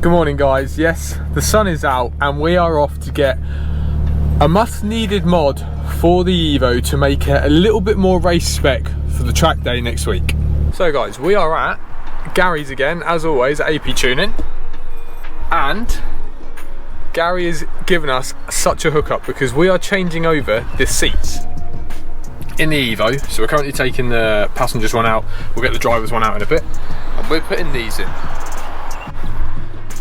Good morning guys, yes, the sun is out and we are off to get a much needed mod for the Evo to make it a little bit more race spec for the track day next week. So guys, we are at Gary's again, as always, at AP Tuning, and Gary has given us such a hookup because we are changing over the seats in the Evo. So we're currently taking the passengers one out, we'll get the drivers one out in a bit, and we're putting these in.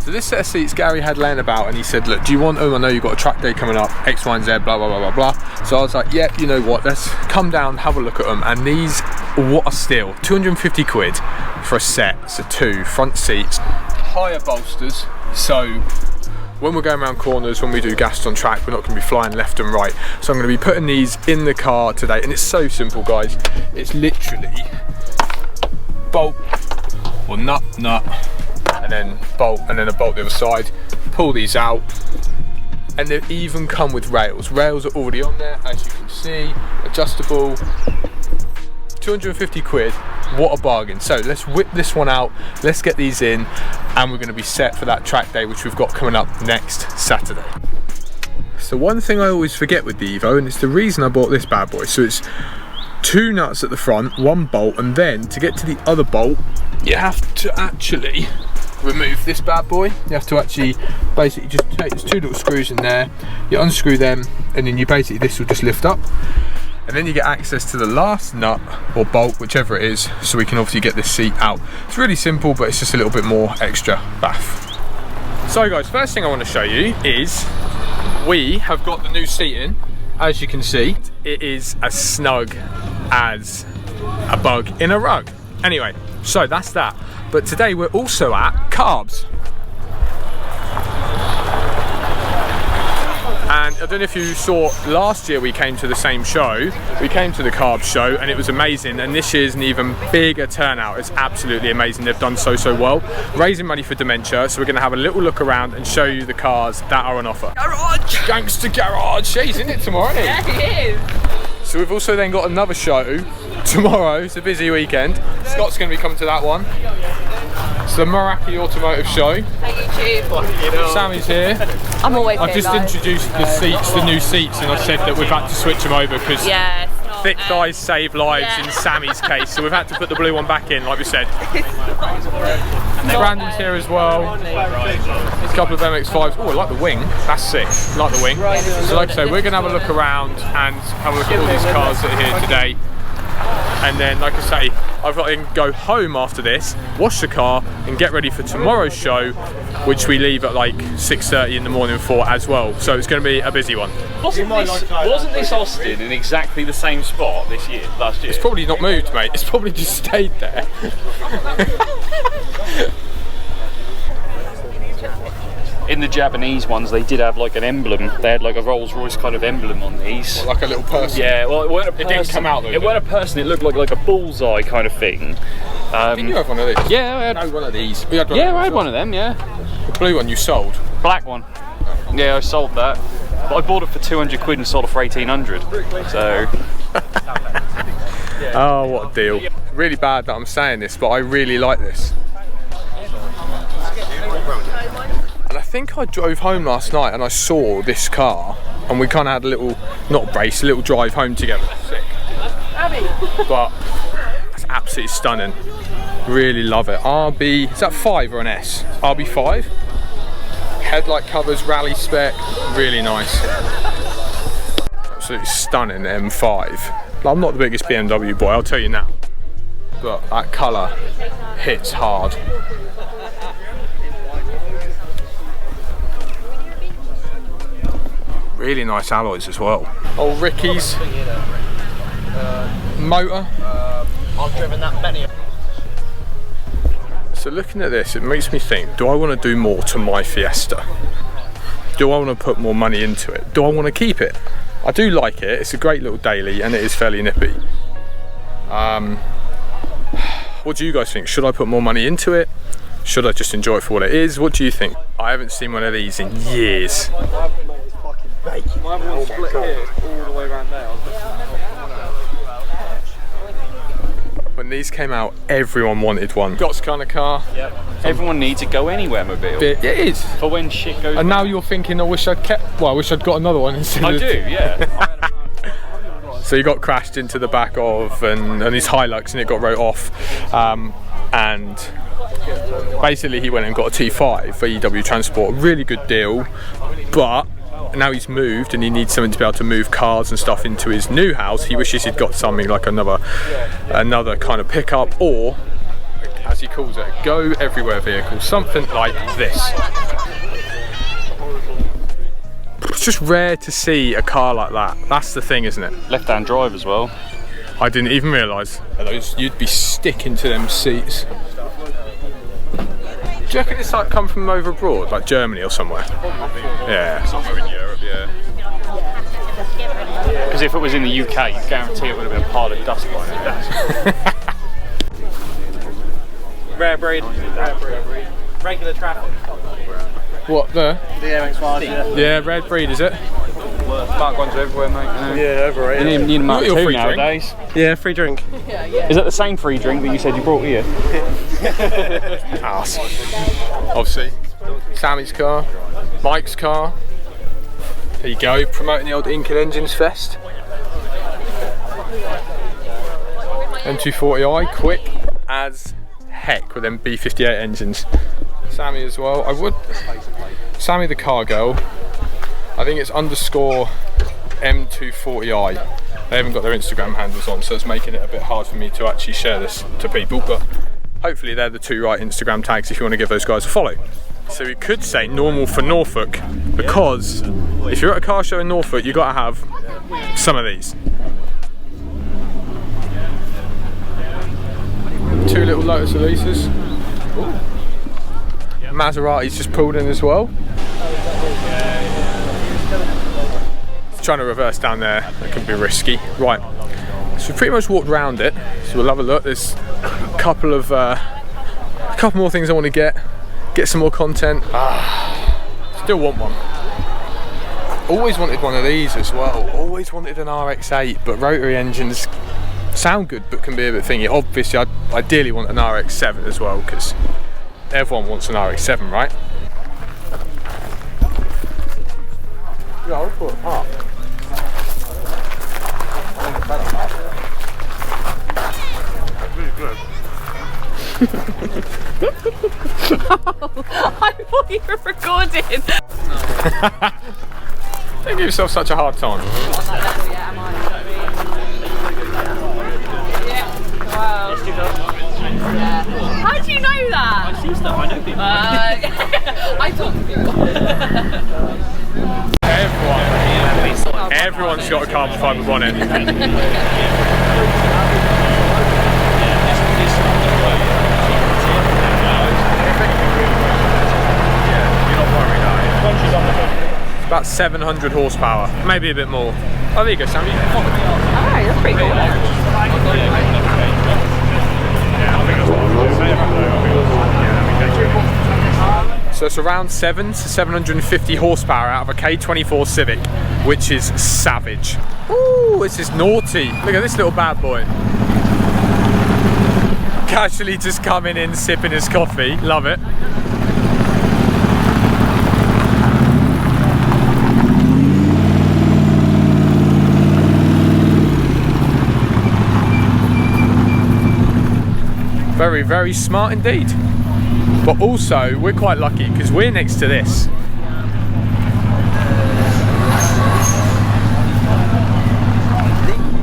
So this set of seats Gary had laying about and he said, look, do you want them? I know you've got a track day coming up, X, Y and Z, blah, blah, blah, blah, blah. So I was like, yeah, you know what, let's come down, have a look at them. And these, what a steal, 250 quid for a set. So two front seats, higher bolsters. So when we're going around corners, when we do gas on track, we're not going to be flying left and right. So I'm going to be putting these in the car today. And it's so simple, guys. It's literally bolt or nut, and then bolt, and then a bolt the other side. Pull these out, and they even come with rails. Rails are already on there, as you can see, adjustable. 250 quid, what a bargain. So let's whip this one out, let's get these in, and we're going to be set for that track day which we've got coming up next Saturday. So one thing I always forget with the Evo, and it's the reason I bought this bad boy, so it's two nuts at the front, one bolt, and then to get to the other bolt you have to actually remove this bad boy. You have to actually basically just take, there's two little screws in there, you unscrew them, and then you basically, this will just lift up, and then you get access to the last nut or bolt, whichever it is, so we can obviously get this seat out. It's really simple, but it's just a little bit more extra baff. So guys, first thing I want to show you is we have got the new seating. As you can see, it is as snug as a bug in a rug. Anyway, so that's that. But today we're also at Carbs. And I don't know if you saw, last year we came to the same show. We came to the Carbs show and it was amazing. And this year's an even bigger turnout. It's absolutely amazing. They've done so well. Raising money for dementia. So we're going to have a little look around and show you the cars that are on offer. Garage! Gangster Garage! Yeah, he's in it tomorrow, isn't he? Yeah, he is. So we've also then got another show tomorrow. It's a busy weekend. Scott's going to be coming to that one. It's the Meraki Automotive Show. Hey YouTube. Sammy's here. I'm always I've here, just introduced the seats, the new seats, and I said that we've had to switch them over because thick thighs save lives in Sammy's case. So we've had to put the blue one back in, like we said. Brandon's here as well. There's a couple of MX-5s. Oh, I like the wing. That's sick. I like the wing. So like I say, we're going to have a look around and have a look at all these cars that are here today. And then, like I say, I've got to go home after this, wash the car, and get ready for tomorrow's show, which we leave at like 6:30 in the morning for as well. So it's going to be a busy one. Wasn't this Austin in exactly the same spot last year? It's probably not moved, mate. It's probably just stayed there. In the Japanese ones, they did have like an emblem. They had like a Rolls Royce kind of emblem on these. What, like a little person? Yeah, well, it weren't a person. It didn't come out though. It weren't a person. It looked like a bullseye kind of thing. Didn't you have one of these? Yeah, I had one of these. I had one of them. Yeah. The blue one you sold? Black one. Yeah, I sold that. But I bought it for 200 quid and sold it for 1800. So. Oh, what a deal! Really bad that I'm saying this, but I really like this. And I think I drove home last night and I saw this car and we kind of had a little, not race, a little drive home together. Sick. But it's absolutely stunning. Really love it. RB, is that 5 or an S? RB5. Headlight covers, rally spec, really nice. Absolutely stunning M5. I'm not the biggest BMW boy, I'll tell you now. But that colour hits hard. Really nice alloys as well. Old Ricky's motor. I've driven that many. So looking at this, it makes me think, do I want to do more to my Fiesta? Do I want to put more money into it? Do I want to keep it? I do like it, it's a great little daily and it is fairly nippy. What do you guys think? Should I put more money into it? Should I just enjoy it for what it is? What do you think? I haven't seen one of these in years. My split here all the way around there. But when these came out, everyone wanted one. Got kind of car. Yep. Everyone needs a go anywhere mobile. It is. For when shit goes. And now you're thinking, I wish I'd kept. Well, I wish I'd got another one instead. I do, yeah. So he got crashed into the back of and his Hilux, and it got wrote off. And basically he went and got a T5 for EW Transport, really good deal, but now he's moved and he needs something to be able to move cars and stuff into his new house. He wishes he'd got something like another kind of pickup, or as he calls it, a go everywhere vehicle, something like this. It's just rare to see a car like that. That's the thing, isn't it? Left-hand drive as well. I didn't even realise. Those, you'd be sticking to them seats. Do you reckon it's like come from over abroad, like Germany or somewhere? Yeah. Somewhere in Europe, yeah. Because if it was in the UK, you guarantee it would have been a pile of dust by it. Rare breed. Regular traffic. What, the MX-5, yeah, red breed, is it? Mark ones are everywhere, mate. Yeah, overrated. You need a Mark Your 2 free drink? nowadays. Yeah, free drink. Is that the same free drink that you said you brought here? Arse. Obviously, Sammy's car, Mike's car. There you go, promoting the old Incan Engines Fest. M240i, quick as heck with them B58 engines. Sammy as well. Sammy the car girl. I think it's _ M240i. They haven't got their Instagram handles on, so it's making it a bit hard for me to actually share this to people, but hopefully they're the two right Instagram tags if you want to give those guys a follow. So we could say normal for Norfolk, because if you're at a car show in Norfolk, you've got to have some of these. Two little Lotus Elises. Maserati's just pulled in as well. Trying to reverse down there, that can be risky. Right, so we pretty much walked around it, so we'll have a look. There's a couple more things I want to get some more content. Still want one. Always wanted one of these as well. Always wanted an RX-8, but rotary engines sound good but can be a bit thingy. Obviously I ideally want an RX-7 as well, because everyone wants an RX-7, right? Yeah, I'll put it apart. Really good. I thought you were recording. Don't give yourself such a hard time. Wow. Yeah. How do you know that? I see stuff, I know people. I talk to people. Everyone's got a carbon fibre bonnet. It's about 700 horsepower, maybe a bit more. Oh, there you go, Sammy. Alright, that's pretty cool. So it's around 7 to 750 horsepower out of a K24 Civic, which is savage. Ooh, this is naughty. Look at this little bad boy. Casually just coming in, sipping his coffee. Love it. Very, very smart indeed. But also, we're quite lucky because we're next to this.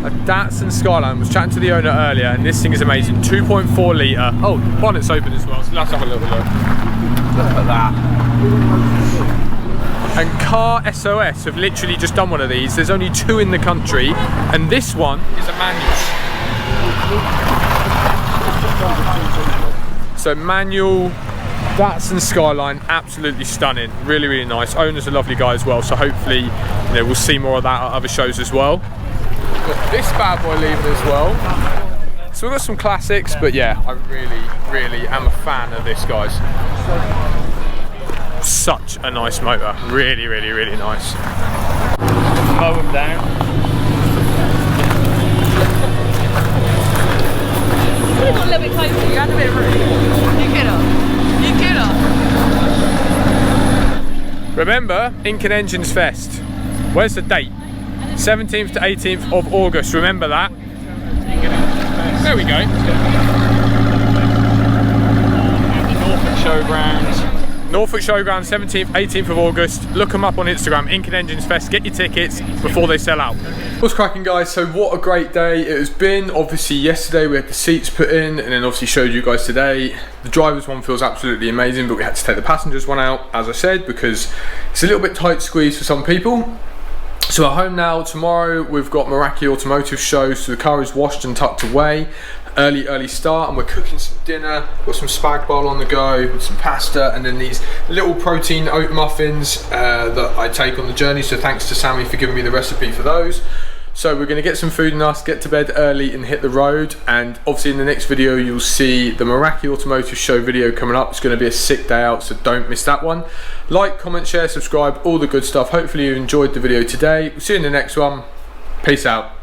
A Datsun Skyline. Was chatting to the owner earlier, and this thing is amazing. 2.4 litre. Oh, the bonnet's open as well, so let's have a little look. Look at that. And Car SOS have literally just done one of these. There's only 2 in the country, and this one is a manual. So manual Datsun Skyline, absolutely stunning, really, really nice. Owner's a lovely guy as well, so hopefully, we'll see more of that at other shows as well. Got this bad boy leaving as well. So we've got some classics, but yeah, I really, really am a fan of this, guys. Such a nice motor, really, really, really nice. Mow them down. have got a little bit closer. You had a bit of room. You get up. You get up. Remember, Ink and Engines Fest. Where's the date? 17th to 18th of August. Remember that. There we go. Norfolk Showgrounds. Norfolk Showground, 17th, 18th of August. Look them up on Instagram, Ink and Engines Fest. Get your tickets before they sell out. What's cracking, guys? So what a great day it has been. Obviously yesterday we had the seats put in and then obviously showed you guys today. The driver's one feels absolutely amazing, but we had to take the passengers one out, as I said, because it's a little bit tight squeeze for some people. So we're home now. Tomorrow we've got Meraki Automotive show, so the car is washed and tucked away. Early start, and we're cooking some dinner. Got some spag bowl on the go with some pasta, and then these little protein oat muffins that I take on the journey. So thanks to Sammy for giving me the recipe for those. So we're going to get some food in us, get to bed early and hit the road. And obviously in the next video you'll see the Meraki Automotive show video coming up. It's going to be a sick day out, so don't miss that one. Like, comment, share, subscribe, all the good stuff. Hopefully you enjoyed the video today. We'll see you in the next one. Peace out.